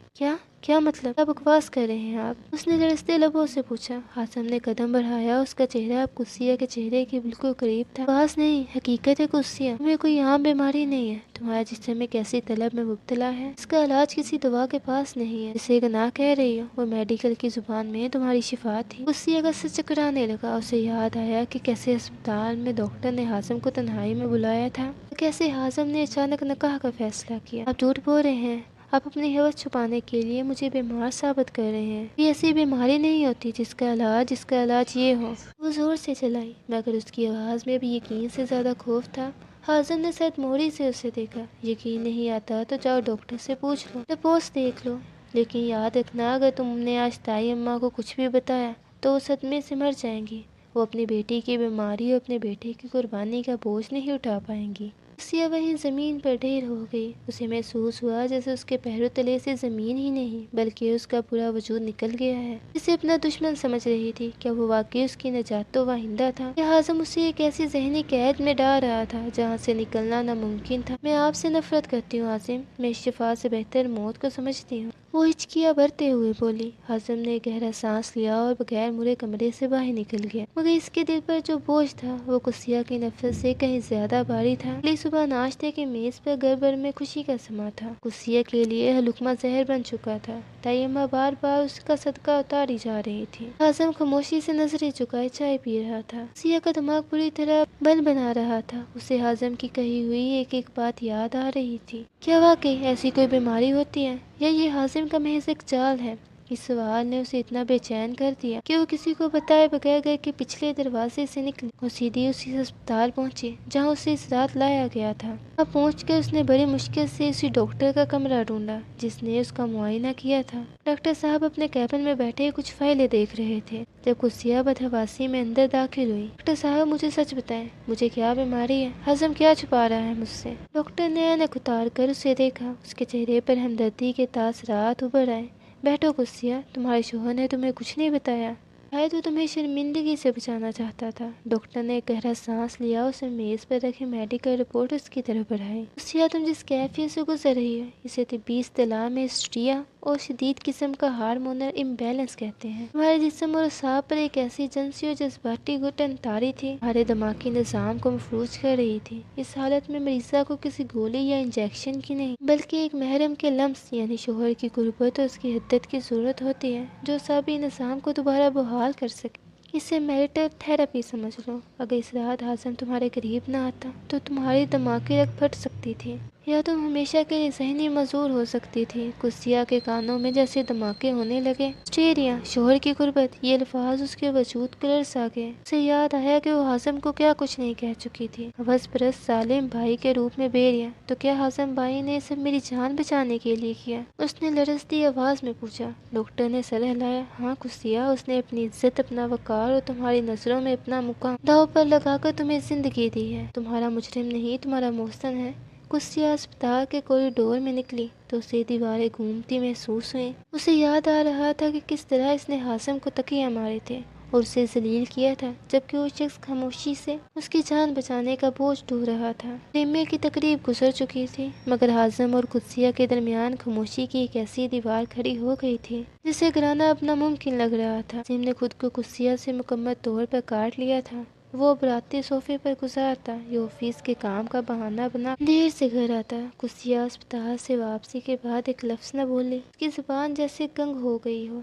क्या मतलब? क्या बकवास कर रहे हैं आप? उसने लड़ते लबों से पूछा। हासिम ने कदम बढ़ाया। उसका चेहरा अब कुसिया के चेहरे के बिल्कुल करीब था। बकवास नहीं, हकीकत है कुसिया। तुम्हें कोई आम बीमारी नहीं है। तुम्हारा जिस्म एक ऐसी तलब में मुब्तला है, इसका इलाज किसी दवा के पास नहीं है। जिसे गनाह कह रही हो, वो मेडिकल की जुबान में तुम्हारी शिफा थी। कुसिया का सर चकराने लगा। उसे याद आया कि कैसे अस्पताल में डॉक्टर ने हासिम को तन्हाई में बुलाया था, कैसे हासिम ने अचानक निकाह का फैसला किया। आप झूठ बोल रहे हैं। आप अपनी हवस छुपाने के लिए मुझे बीमार साबित कर रहे हैं। ये ऐसी बीमारी नहीं होती जिसका इलाज ये हो। वो जोर से चलाई, मगर उसकी आवाज में भी यकीन से ज्यादा खौफ था। हासिम ने शायद मोहरी से उसे देखा। यकीन नहीं आता तो जाओ डॉक्टर से पूछ लो, रिपोर्ट्स देख लो। लेकिन याद रखना, अगर तुमने आज ताई अम्मा को कुछ भी बताया तो वो सदमे से मर जाएंगी। वो अपनी बेटी की बीमारी और अपने बेटे की कुर्बानी का बोझ नहीं उठा पाएंगी। कुसिया वहीं जमीन पर ढेर हो गई। उसे महसूस हुआ जैसे उसके पैरों तले से जमीन ही नहीं बल्कि उसका पूरा वजूद निकल गया है। जिसे अपना दुश्मन समझ रही थी, क्या वो वाकई उसकी नजात तो वाहिंदा था? या हासिम उसे एक ऐसी जहनी कैद में डाल रहा था जहाँ से निकलना नामुमकिन था? मैं आपसे नफरत करती हूँ हासिम। मैं इस शिफा से बेहतर मौत को समझती हूँ। वो हिचकियाँ भरते हुए बोली। हासिम ने गहरा सांस लिया और बगैर मुड़े कमरे से बाहर निकल गया, मगर इसके दिल पर जो बोझ था वो कुसिया की नफरत से कहीं ज्यादा भारी था। अगली सुबह नाश्ते की मेज पर घर भर में खुशी का समा था। कुसिया के लिए हलुकमा जहर बन चुका था। ताई अम्मा बार बार उसका सदका उतारी जा रही थी। हासिम खामोशी से नजरें झुकाए चाय पी रहा था। कुसिया का दिमाग बुरी तरह बन बना रहा था। उसे हासिम की कही हुई एक एक बात याद आ रही थी। क्या वाकई ऐसी कोई बीमारी होती है, या ये हासिम का महज एक चाल है? इस सवाल ने उसे इतना बेचैन कर दिया कि वो किसी को बताए बगैर घर के पिछले दरवाजे से निकली और सीधी उसी अस्पताल पहुंची जहां उसे इस रात लाया गया था। वहां पहुंचकर उसने बड़ी मुश्किल से उसी डॉक्टर का कमरा ढूंढा जिसने उसका मुआयना किया था। डॉक्टर साहब अपने कैबिन में बैठे कुछ फाइलें देख रहे थे जब कुसिया बदहवासी में अंदर दाखिल हुई। डॉक्टर साहब, मुझे सच बताएं, मुझे क्या बीमारी है? हासिम क्या छुपा रहा है मुझसे? डॉक्टर ने ऐनक उतार कर उसे देखा। उसके चेहरे पर हमदर्दी के तासरात उभर आए। बैठो कुसिया, तुम्हारे शोहर ने तुम्हें कुछ नहीं बताया? शायद वो तुम्हें शर्मिंदगी से बचाना चाहता था। डॉक्टर ने गहरा सांस लिया, उसे मेज पर रखी मेडिकल रिपोर्ट उसकी तरफ बढ़ाई। कुसिया, तुम जिस कैफियत से गुजर रही हो इसे तिब्बी इस्तिलाह में हिस्ट्रिया और शदीद किस्म का हार्मोनल इम्बैलेंस कहते हैं। तुम्हारे जिस्म और असाब पर एक ऐसी एजेंसी और जज्बाती घुटन तारी थी, हमारे दिमागी निजाम को मफलूज कर रही थी। इस हालत में मरीजा को किसी गोली या इंजेक्शन की नहीं बल्कि एक महरम के लम्स यानी शोहर की गुर्बत और उसकी हिद्दत की जरूरत होती है जो सभी निजाम को दोबारा बहाल कर सके। इसे मैरिटल थेरेपी समझ लो। अगर इस रात हासिम तुम्हारे करीब ना आता तो तुम्हारी दिमागी रग फट सकती थी या तुम हमेशा के लिए ज़हनी मजूर हो सकती थी। कुसिया के कानों में जैसे धमाके होने लगे। ऑस्ट्रेलिया, शोहर की गुर्बत, ये अल्फाज उसके वजूद को लरसा गए। उसे याद आया कि वो हासिम को क्या कुछ नहीं कह चुकी थी। हवस परस्त सालिम भाई के रूप में बेरिया, तो क्या हासिम भाई ने सब मेरी जान बचाने के लिए किया? उसने लरसती आवाज में पूछा। डॉक्टर ने सर हिलाया। हाँ कुसिया, उसने अपनी इज्जत, अपना वकार और तुम्हारी नजरों में अपना मुकाम दाव पर लगाकर तुम्हें जिंदगी दी है। तुम्हारा मुजरिम नहीं, तुम्हारा मोहसन है। कुसिया अस्पताल के कॉरिडोर में निकली तो उसे दीवारें घूमती महसूस हुई। उसे याद आ रहा था कि किस तरह इसने हासिम को तकिया मारे थे और उसे जलील किया था, जबकि वो शख्स खामोशी से उसकी जान बचाने का बोझ ढो रहा था। प्रेमियों की तकरीब गुजर चुकी थी, मगर हासिम और कुसिया के दरमियान खामोशी की एक ऐसी दीवार खड़ी हो गई थी जिसे गिराना अब नामुमकिन लग रहा था। हासिम ने खुद को कुसिया से मुकम्मल तौर पर काट लिया था। वो बराती सोफे पर गुजारता या ऑफिस के काम का बहाना बना देर से घर आता। कुसिया अस्पताल से वापसी के बाद एक लफ्ज न बोली। उसकी जुबान जैसे गंग हो गई हो,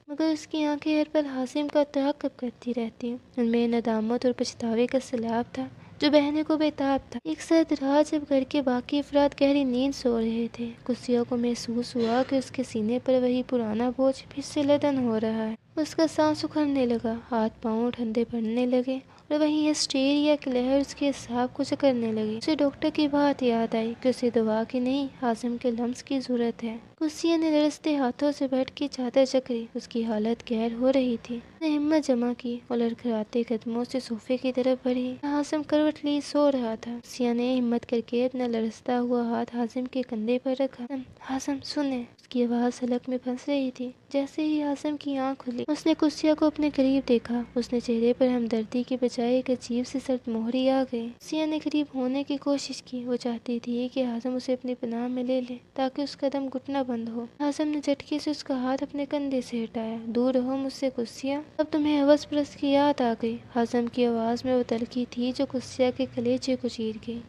मगर उसकी आंखें हर पल हासिम का ताक़ब करती रहती। उनमें नदामत और पछतावे का सैलाब था जो बहने को बेताब था। एक सर्द रात जब घर के बाकी अफराद गहरी नींद सो रहे थे, कुसिया को महसूस हुआ कि उसके सीने पर वही पुराना बोझ फिर से लदन हो रहा है। उसका सांस उखड़ने लगा, हाथ पांव ठंडे पड़ने लगे और वहीं हिस्टीरिया की लहर उसके असाब को जकड़ने लगी। उसे डॉक्टर की बात याद आई कि उसे दवा की नहीं, हासिम के लम्स की जरूरत है। कुसिया ने लरसते हाथों से बैठ के चादर जकड़ी। उसकी हालत गैर हो रही थी। उसने हिम्मत जमा की और लड़खड़ाते कदमों से सोफे की तरफ बढ़ी। हासिम करवट ली सो रहा था। कुसिया ने हिम्मत करके अपना लरसता हुआ हाथ हासिम के कंधे पर रखा। हासिम सुने, उसकी आवाज हलक में फंस रही थी। जैसे ही हासिम की आंख खुली उसने कुसिया को अपने करीब देखा। उसने चेहरे पर हमदर्दी की बजाय एक अजीब सी सर्द मोहरी आ गई। कुसिया ने करीब होने की कोशिश की। वो चाहती थी कि हासिम उसे अपनी पनाह में ले ले ताकि उसका दम घुटना बंद हो। हासिम ने झटके से उसका हाथ अपने कंधे से हटाया। दूर रहो मुझसे कुसिया, अब तुम्हें हवस परस्त की याद आ गई। हासिम की आवाज में वो तलखी थी जो कुसिया के कलेजे को चीर गई।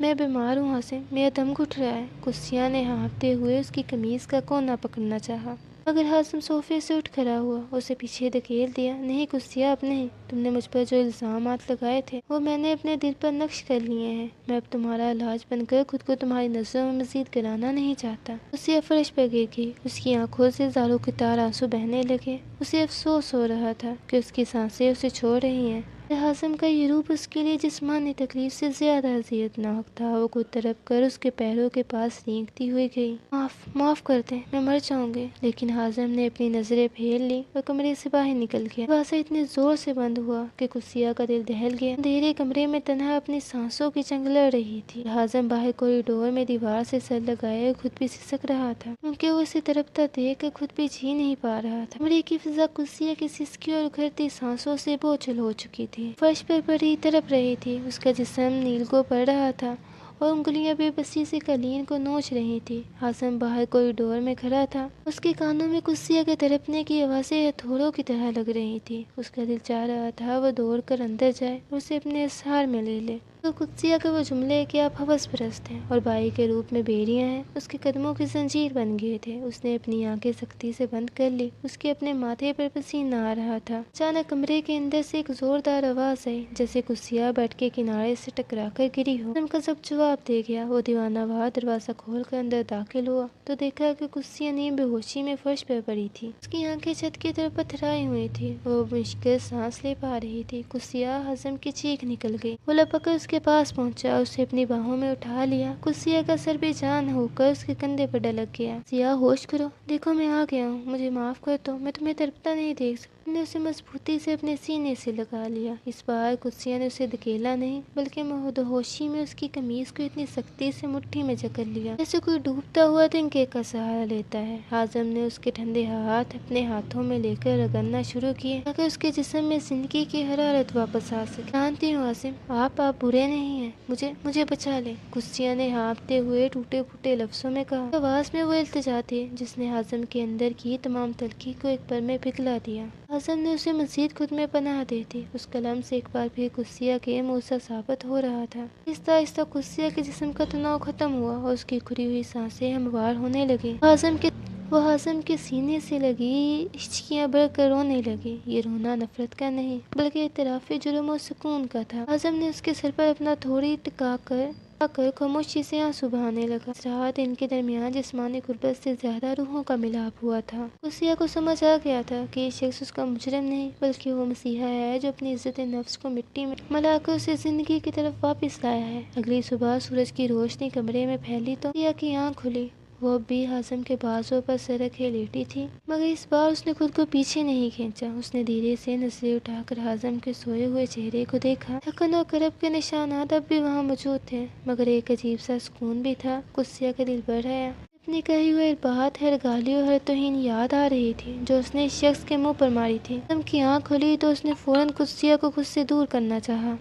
मैं बीमार हूँ हासिम, मेरा दम घुट रहा है। कुसिया ने हाँफते हुए उसकी कमीज का कोना पकड़ना चाहा, मगर हासिम सोफे से उठ खड़ा हुआ, उसे पीछे धकेल दिया। नहीं कुसिया, अब नहीं। तुमने मुझ पर जो इल्जामात लगाए थे वो मैंने अपने दिल पर नक्श कर लिए हैं। मैं अब तुम्हारा इलाज बनकर खुद को तुम्हारी नजरों में मजीद गिराना नहीं चाहता। कुसिया फर्श पर गिर गई। उसकी आंखों से ज़ारों की तार आंसू बहने लगे। उसे अफसोस हो रहा था कि उसकी सांसें उसे छोड़ रही हैं। हासिम का ये रूप उसके लिए जिस्मानी तकलीफ से ज्यादा अजियतनाक था। वो खुद तरफ कर उसके पैरों के पास रेंगती हुई गई। माफ कर दे, मैं मर जाऊंगी। लेकिन हासिम ने अपनी नजरें फेर ली और कमरे से बाहर निकल गया। दरवाजा इतने जोर से बंद हुआ कि कुसिया का दिल दहल गया। अंधेरे कमरे में तन्हा अपनी सांसों की जंग लड़ रही थी। हासिम बाहर कॉरिडोर में दीवार से सर लगाए खुद भी सिसक रहा था, क्योंकि वो उसे तड़पता देख कर खुद भी जी नहीं पा रहा था। कमरे की फिजा कुसिया की सिसकी और उखड़ती सांसों से बोझल हो चुकी थी। फर्श पर पड़ी तड़प रही थी। उसका जिस्म नील को पड़ रहा था और उंगलियां बेबसी से कलीन को नोच रही थी। हासिम बाहर कॉरिडोर में खड़ा था। उसके कानों में कुर्सिया के तड़पने की आवाजें हथौड़ों की तरह लग रही थी। उसका दिल चाह रहा था वो दौड़कर अंदर जाए और उसे अपने असहार में ले ले। तो कुत्सिया के वो जुमले कि आप हवस परस्त हैं और बाई के रूप में बेरियां हैं उसके कदमों की जंजीर बन गए थे। उसने अपनी आंखें सख्ती से बंद कर ली। उसके अपने माथे पर पसीना आ रहा था। अचानक कमरे के अंदर से एक जोरदार आवाज आई, जैसे कुर्सिया बेड के किनारे से टकरा कर गिरी हो। का सब जवाब दे गया। वो दीवाना वहां दरवाजा खोल कर अंदर दाखिल हुआ तो देखा कि कुर्सिया नींद बेहोशी में फर्श पर पड़ी थी। उसकी आंखें छत की तरफ पथराई हुई थी। वो मुश्किल सांस ले पा रही थी। कुर्सिया हासिम की चीख निकल गई। वो लपक कर उसके पास पहुंचा, उसे अपनी बाहों में उठा लिया। कुर्सिया का सर बेजान होकर उसके कंधे पर डलक गया। सिया, होश करो, देखो मैं आ गया हूँ, मुझे माफ कर दो, मैं तुम्हें तड़पता नहीं देख सकता। ने उसे मजबूती से अपने सीने से लगा लिया। इस बार कुर्सिया ने उसे धकेला नहीं बल्कि मदहोशी में उसकी कमीज को इतनी सख्ती से मुट्ठी में जकड़ लिया जैसे कोई डूबता हुआ तिनके का सहारा लेता है। हाजिम ने उसके ठंडे हाथ अपने हाथों में लेकर रगड़ना शुरू किए ताकि उसके जिस्म में जिंदगी की हरारत वापस आ सके। जानती हूँ हासिम, आप बुरे नहीं हैं, मुझे मुझे बचा ले, कुर्सिया ने हाँफते हुए टूटे फूटे लफ्जों में कहा। आवाज में वो इल्तिजा थी जिसने हाजिम के अंदर की तमाम तलखी को एक पल में पिघला दिया। हासिम ने उसे मजीद खुद में पनाह दे दी। उस कलम से एक बार फिर कुर्सिया के मूसा साबित हो रहा था। आहिस्ता आहिस्ता कुर्सिया के जिस्म का तनाव खत्म हुआ और उसकी खुरी हुई सांसें हमवार होने लगी। वो हासिम के सीने से लगी हिचकियां बढ़कर रोने लगी। ये रोना नफरत का नहीं बल्कि इतराफी जुर्म और सुकून का था। हासिम ने उसके सर पर अपना थोड़ी टिकाकर खामोशी से आंसू बहाने लगा। रात इनके दरमियान जिस्मानी गुर्बत से ज्यादा रूहों का मिलाप हुआ था। कुर्सिया को समझ आ गया था कि ये शख्स उसका मुजरिम नहीं बल्कि वो मसीहा है जो अपनी इज्जत नफ्स को मिट्टी में मिलाकर उसे जिंदगी की तरफ वापस लाया है। अगली सुबह सूरज की रोशनी कमरे में फैली तो कुर्सिया की आंख खुली। वो अब भी हासिम के बाजुओं पर सर रखे लेटी थी, मगर इस बार उसने खुद को पीछे नहीं खींचा। उसने धीरे से नजरें उठाकर हासिम के सोए हुए चेहरे को देखा। थकन और करब के निशानात अब भी वहाँ मौजूद थे, मगर एक अजीब सा सुकून भी था। कुर्सिया का दिल बढ़ आया। अपनी कही हुई बात, हर गाली और हर तौहीन याद आ रही थी जो उसने इस शख्स के मुंह पर मारी थी। हासिम की आंख खुली तो उसने फौरन कुर्सिया को खुद से दूर करना चाहा।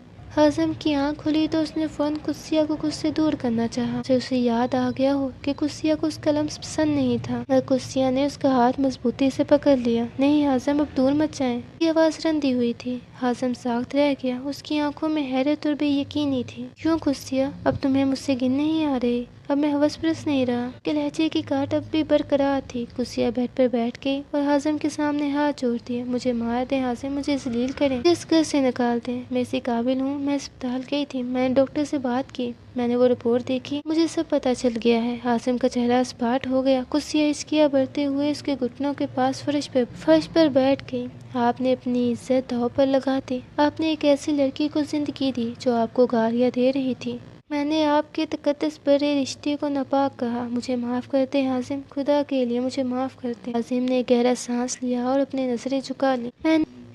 से उसे याद आ गया हो कि कुर्सिया को उसका लम्स पसंद नहीं था। मगर कुर्सिया ने उसका हाथ मजबूती से पकड़ लिया। नहीं हासिम, अब दूर मत जाएं। उसकी आवाज रंधी हुई थी। हासिम साख्त रह गया। उसकी आंखों में हैरत और बेयकीनी थी। क्यों कुर्सिया, अब तुम्हें मुझसे गिन नहीं आ रही? अब मैं हवसप्रस्त नहीं रहा। के लहजे की काट अब भी बरकरार थी। कुर्सिया बेड पर बैठ गई और हासिम के सामने हाथ जोड़ दिए। मुझे मार दें हासिम, मुझे जलील करें, मुझे इस घर से निकाल दें, मैं इसी काबिल हूँ। मैं अस्पताल गई थी, मैंने डॉक्टर से बात की, मैंने वो रिपोर्ट देखी, मुझे सब पता चल गया है। हासिम का चेहरा सपाट हो गया। कुर्सिया हिचकियां बढ़ते हुए उसके घुटनों के पास फर्श पर बैठ गई। आपने अपनी इज्जत दांव पर लगा दी। आपने एक ऐसी लड़की को जिंदगी दी जो आपको गालियां दे रही थी। मैंने आपके तकद्दस भरे रिश्ते को नापाक कहा। मुझे माफ कर दे हासिम, खुदा के लिए मुझे माफ कर दे। हासिम ने गहरा सांस लिया और अपनी नजरें झुका ली।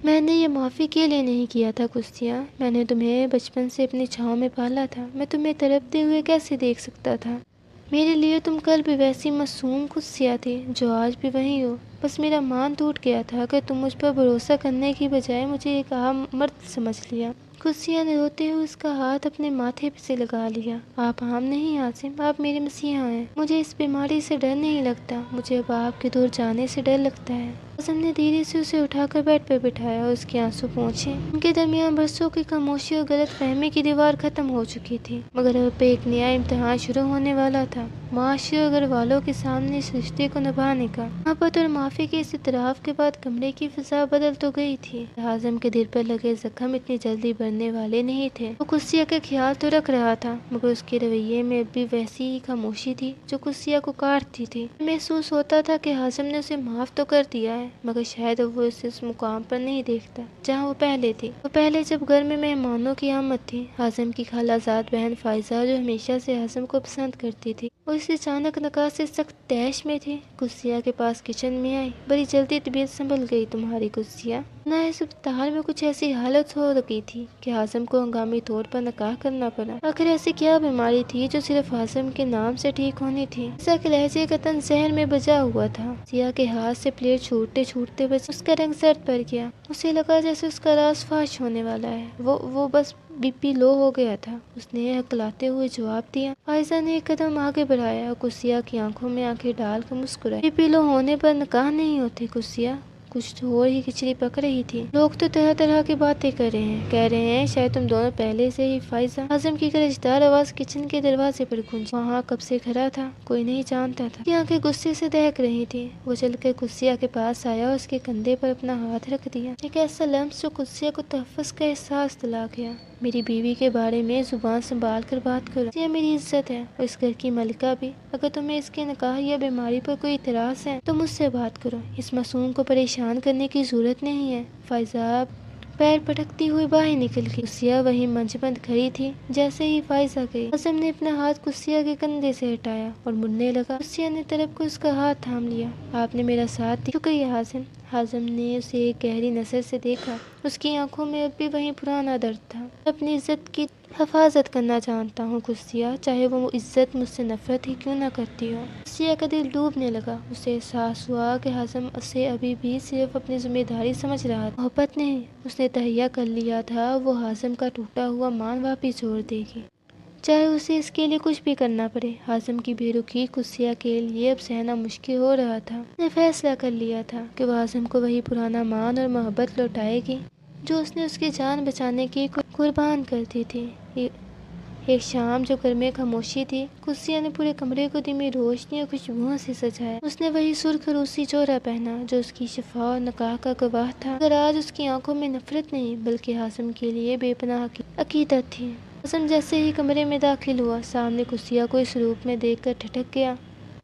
मैंने ये माफ़ी के लिए नहीं किया था कुर्सिया। मैंने तुम्हें बचपन से अपनी छाँव में पाला था। मैं तुम्हें तड़पते हुए कैसे देख सकता था? मेरे लिए तुम कल भी वैसी मासूम कुर्सिया थी जो आज भी वही हो। बस मेरा मान टूट गया था कि तुम मुझ पर भरोसा करने की बजाय मुझे एक आम मर्द समझ लिया। कुर्सिया ने रोते हुए उसका हाथ अपने माथे पे से लगा लिया। आप आम नहीं हासिम, आप मेरे मसीहा हैं। मुझे इस बीमारी से डर नहीं लगता, मुझे अब आपके दूर जाने से डर लगता है। हासिम ने धीरे से उसे उठाकर बेड पर बिठाया और उसके आंसू पोंछे। उनके दरमियान बरसों की खामोशी और गलत फहमी की दीवार खत्म हो चुकी थी, मगर अब एक नया इम्तिहान शुरू होने वाला था। माशी और घर वालों के सामने इस रिश्ते को निभाने का। मोहब्बत और माफी के इस इतराफ के बाद कमरे की फिजा बदल तो गई थी। हासिम के दिल पर लगे जख्म इतनी जल्दी बढ़ने वाले नहीं थे। वो कुर्सिया का ख्याल तो रख रहा था, मगर उसके रवैये में अब भी वैसी ही खामोशी थी जो कुर्सिया को काटती थी। महसूस होता था कि हासिम ने उसे माफ तो कर दिया है, मगर शायद अब वो उसे उस मुकाम पर नहीं देखता जहाँ वो पहले थी। वो पहले जब घर में मेहमानों की आमद थी। हासिम की खालाजाद बहन फायजा जो हमेशा से हासिम को पसंद करती थी, और इस अचानक नकाह से सख्त तैश में थी। कुर्सिया के पास किचन में आई। बड़ी जल्दी तबीयत संभल गई तुम्हारी कुर्सिया। ना इस अस्पताल में कुछ ऐसी हालत हो रही थी कि हासिम को हंगामी तौर पर नकाह करना पड़ा। आखिर ऐसी क्या बीमारी थी जो सिर्फ हासिम के नाम से ठीक होनी थी? ऐसा कि लहजे का तन जहन में बजा हुआ था। सिया के हाथ से प्लेट छूटते छूटते बस उसका रंग सर्द पड़ गया। उसे लगा जैसे उसका राज फाश होने वाला है। वो बस بی پی لو ہو گیا تھا۔ اس نے ہکلاتے ہوئے جواب دیا۔ فائزہ نے ایک قدم آگے بڑھایا اور کسیہ کی آنکھوں میں آنکھیں ڈال کر مسکرائی۔ بی پی لو ہونے پر نکاح نہیں ہوتے کسیہ، کچھ اور ہی کھچڑی پک رہی تھی۔ لوگ تو طرح طرح کی باتیں کر رہے ہیں، کہہ رہے ہیں شاید تم دونوں پہلے سے ہی۔ فائزہ اعظم کی گرجدار آواز کچن کے دروازے پر گونجی۔ وہاں کب سے کھڑا تھا کوئی نہیں جانتا تھا۔ اس کی آنکھیں غصے سے دہک رہی تھی۔ وہ چل کر کسیہ کے پاس آیا اور اس کے کندھے پر اپنا ہاتھ رکھ دیا۔ ایک ایسا لمس جو کسیہ کو تحفظ کا احساس دلا گیا۔ میری بیوی کے بارے میں زبان سنبھال کر بات کرو، یہ میری عزت ہے اور اس گھر کی ملکہ بھی۔ اگر تمہیں اس کے نکاح یا بیماری پر کوئی اعتراض ہے تو مجھ سے بات کرو، اس معصوم کو پریشان کرنے کی ضرورت نہیں ہے۔ فائزہ پیر پٹکتی ہوئی باہر نکل گئی۔ کسیہ وہیں منچ بند کھڑی تھی۔ جیسے ہی فائزہ گئی، اعظم نے اپنا ہاتھ کسیہ کے کندھے سے ہٹایا اور مڑنے لگا۔ کسیہ نے تڑپ کر اس کا ہاتھ تھام لیا۔ آپ نے میرا ساتھ دیا، شکریہ اعظم۔ اعظم نے اسے ایک گہری نظر سے دیکھا۔ اس کی آنکھوں میں اب بھی وہی پرانا درد تھا۔ میں اپنی عزت کی حفاظت کرنا جانتا ہوں کسیہ، چاہے وہ عزت مجھ سے نفرت ہی کیوں نہ کرتی ہو۔ کسیہ کا دل ڈوبنے لگا۔ اسے احساس ہوا کہ اعظم اسے ابھی بھی صرف اپنی ذمہ داری سمجھ رہا تھا، محبت نہیں۔ اس نے تہیہ کر لیا تھا وہ اعظم کا ٹوٹا ہوا مان واپس جوڑ دے گی، چاہے اسے اس کے لیے کچھ بھی کرنا پڑے۔ اعظم کی بے رخی کسیہ کے لیے اب سہنا مشکل ہو رہا تھا۔ اس نے فیصلہ کر لیا تھا کہ وہ اعظم کو وہی پرانا مان اور محبت لوٹائے گی جو اس نے اس کی جان بچانے کی قربان کر دی تھی۔ ایک شام جو گھر میں خاموشی تھی، کسیہ نے پورے کمرے کو دھیمی روشنی اور خوشبوؤں سے سجایا۔ اس نے وہی سرخ روسی جوڑا پہنا جو اس کی شفا اور نکاح کا گواہ تھا، مگر آج اس کی آنکھوں میں نفرت نہیں بلکہ اعظم کے لیے بے پناہ عقیدت تھی۔ اعظم جیسے ہی کمرے میں داخل ہوا، سامنے کسیہ کو اس روپ میں دیکھ کر ٹھٹک گیا۔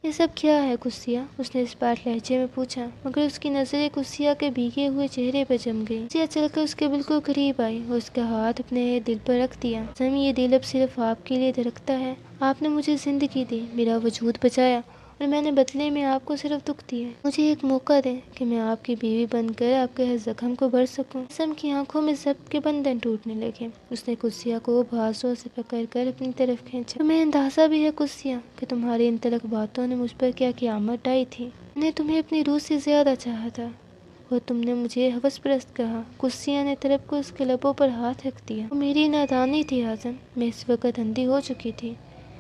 یہ سب کیا ہے کسیہ؟ اس نے اس بات لہجے میں پوچھا، مگر اس کی نظریں کسیہ کے بھیگے ہوئے چہرے پر جم گئی۔ کسیہ چل کر اس کے بالکل قریب آئی اور اس کا ہاتھ اپنے دل پر رکھ دیا۔ اعظم، یہ دل اب صرف آپ کے لیے دھڑکتا ہے۔ آپ نے مجھے زندگی دی، میرا وجود بچایا اور میں نے بدلے میں آپ کو صرف دکھ دیا۔ مجھے ایک موقع دیں کہ میں آپ کی بیوی بن کر آپ کے ہر زخم کو بھر سکوں۔ اعظم کی آنکھوں میں ضبط کے بندھن ٹوٹنے لگے۔ اس نے کسیہ کو بازوؤں سے پکڑ کر اپنی طرف کھینچا۔ تمہیں اندازہ بھی ہے کسیہ کہ تمہاری ان تلخ باتوں نے مجھ پر کیا قیامت ڈائی تھی؟ میں نے تمہیں اپنی روح سے زیادہ چاہا تھا اور تم نے مجھے ہوس پرست کہا۔ کسیہ نے تڑپ کر اس کے لبوں پر ہاتھ رکھ دیا۔ وہ میری نادانی تھی اعظم، میں اس وقت اندھی ہو چکی تھی،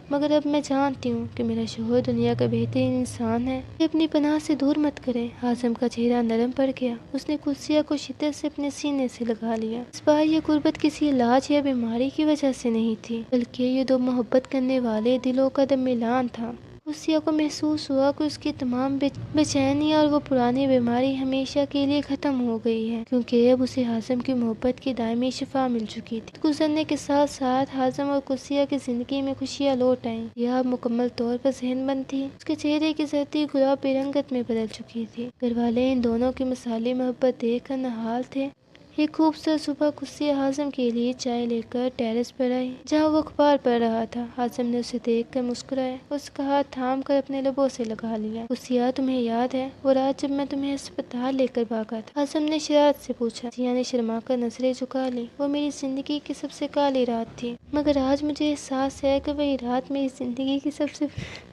مگر اب میں جانتی ہوں کہ میرا شوہر دنیا کا بہترین انسان ہے۔ یہ اپنی پناہ سے دور مت کرے۔ اعظم کا چہرہ نرم پڑ گیا۔ اس نے کسیہ کو شدت سے اپنے سینے سے لگا لیا۔ اس بار یہ غربت کسی علاج یا بیماری کی وجہ سے نہیں تھی، بلکہ یہ دو محبت کرنے والے دلوں کا ملان تھا۔ کسیہ کو محسوس ہوا کہ اس کی تمام بے چینی اور وہ پرانی بیماری ہمیشہ کے لیے ختم ہو گئی ہے، کیونکہ اب اسے اعظم کی محبت کی دائمی شفا مل چکی تھی۔ گزرنے کے ساتھ ساتھ اعظم اور کسیہ کی زندگی میں خوشیاں لوٹ آئیں۔ یہ اب مکمل طور پر ذہن بند تھی۔ اس کے چہرے کی زردی گلابی رنگت میں بدل چکی تھی۔ گھر والے ان دونوں کی مثالی محبت دیکھ کر نہال تھے۔ ایک خوبصورت صبح کسیہ اعظم کے لیے چائے لے کر ٹیرس پر آئی جہاں وہ اخبار پڑھ رہا تھا۔ اعظم نے اسے دیکھ کر مسکرایا، اس کا ہاتھ تھام کر اپنے لبوں سے لگا لیا۔ کسیہ، تمہیں یاد ہے وہ رات جب میں تمہیں ہسپتال لے کر بھاگا تھا؟ اعظم نے شرارت سے پوچھا۔ کسیہ نے شرما کر نظریں جھکا لی۔ وہ میری زندگی کی سب سے کالی رات تھی، مگر آج مجھے احساس ہے کہ وہی رات میری زندگی کی سب سے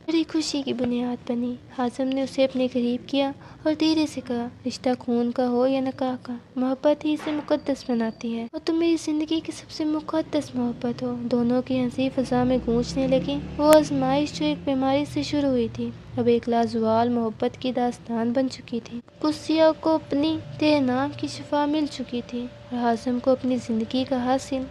بڑی خوشی کی بنیاد بنی۔ اعظم نے اسے اپنے قریب کیا اور دھیرے سے کہا، رشتہ خون کا ہو یا نکاح کا، محبت ہی اسے مقدس بناتی ہے، اور تم میری زندگی کی سب سے مقدس محبت ہو۔ دونوں کی ہنسی فضا میں گونجنے لگی۔ وہ آزمائش جو ایک بیماری سے شروع ہوئی تھی اب ایک لازوال محبت کی داستان بن چکی تھی۔ کسیہ کو اپنی تیرے نام کی شفا مل چکی تھی اور اعظم کو اپنی زندگی کا حاصل